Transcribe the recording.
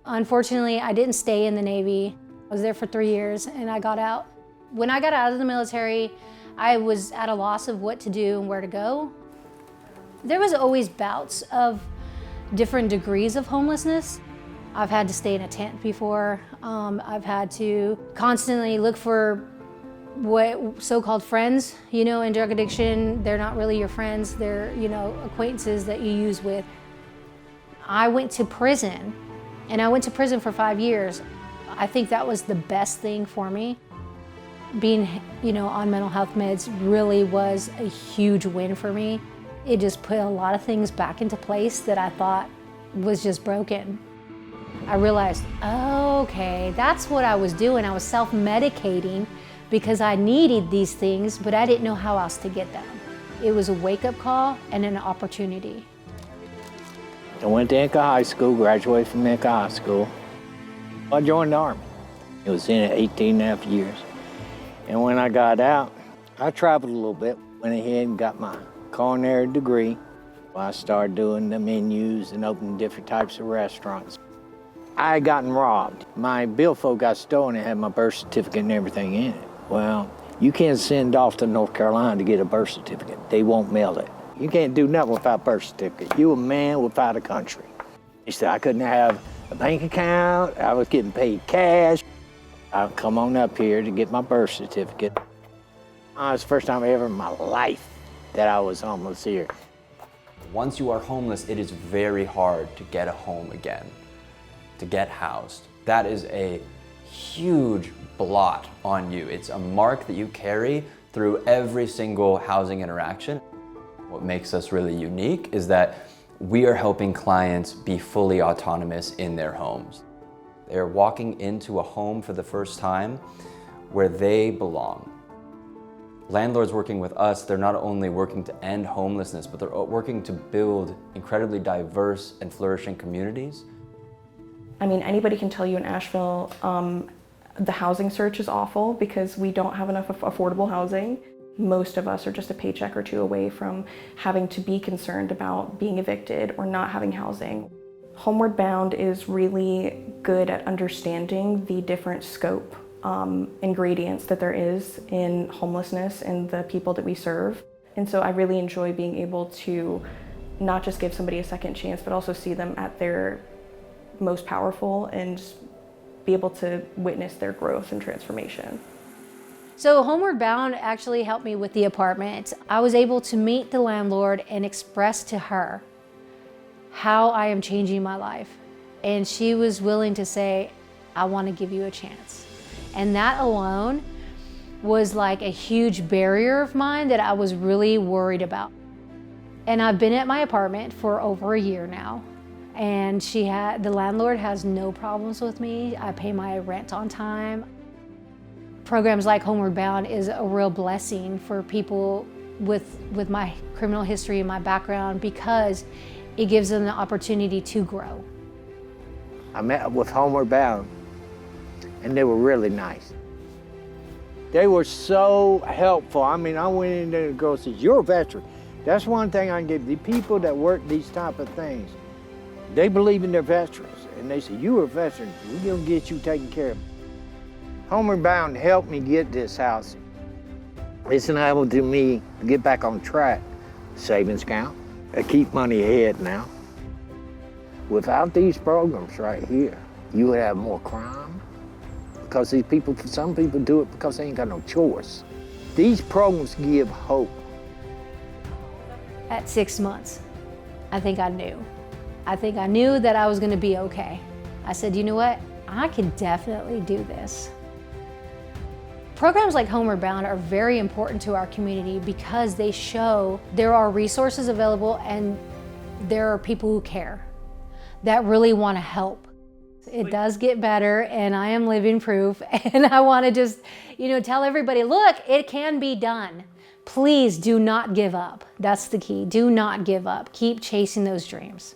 Unfortunately, I didn't stay in the Navy. I was there for 3 years and I got out. When I got out of the military, I was at a loss of what to do and where to go. There was always bouts of different degrees of homelessness. I've had to stay in a tent before. I've had to constantly look for what so-called friends, in drug addiction. They're not really your friends, they're, acquaintances that you use with. I went to prison, and I went to prison for 5 years. I think that was the best thing for me. Being, on mental health meds really was a huge win for me. It just put a lot of things back into place that I thought was just broken. I realized, oh, okay, that's what I was doing. I was self-medicating because I needed these things, but I didn't know how else to get them. It was a wake-up call and an opportunity. I went to Inca High School, graduated from Inca High School. I joined the Army. I was in it 18 and a half years. And when I got out, I traveled a little bit, went ahead and got my culinary degree. I started doing the menus and opening different types of restaurants. I had gotten robbed. My billfold got stolen and had my birth certificate and everything in it. Well, you can't send off to North Carolina to get a birth certificate. They won't mail it. You can't do nothing without a birth certificate. You a man without a country. He said I couldn't have a bank account. I was getting paid cash. I'd come on up here to get my birth certificate. It was the first time ever in my life that I was homeless here. Once you are homeless, it is very hard to get a home again, to get housed. That is a huge blot on you. It's a mark that you carry through every single housing interaction. What makes us really unique is that we are helping clients be fully autonomous in their homes. They're walking into a home for the first time where they belong. Landlords working with us, they're not only working to end homelessness, but they're working to build incredibly diverse and flourishing communities. I mean, anybody can tell you in Asheville, the housing search is awful because we don't have enough affordable housing. Most of us are just a paycheck or two away from having to be concerned about being evicted or not having housing. Homeward Bound is really good at understanding the different scope ingredients that there is in homelessness and the people that we serve. And so I really enjoy being able to not just give somebody a second chance, but also see them at their most powerful and be able to witness their growth and transformation. So Homeward Bound actually helped me with the apartment. I was able to meet the landlord and express to her how I am changing my life. And she was willing to say, I want to give you a chance. And that alone was like a huge barrier of mine that I was really worried about. And I've been at my apartment for over a year now. And the landlord has no problems with me. I pay my rent on time. Programs like Homeward Bound is a real blessing for people with my criminal history and my background because it gives them the opportunity to grow. I met with Homeward Bound, and they were really nice. They were so helpful. I mean, I went in there and the girl says, you're a veteran. That's one thing I can give the people that work these type of things. They believe in their veterans, and they say, you're a veteran, we're gonna get you taken care of. Homeward Bound helped me get this house. It's enabled me to get back on track. Savings account, I keep money ahead now. Without these programs right here, you would have more crime. Because these people, some people do it because they ain't got no choice. These programs give hope. At 6 months, I think I knew. I think I knew that I was gonna be okay. I said, you know what? I can definitely do this. Programs like Homeward Bound are very important to our community because they show there are resources available and there are people who care, that really want to help. It does get better, and I am living proof, and I want to just, tell everybody, look, it can be done. Please do not give up. That's the key. Do not give up. Keep chasing those dreams.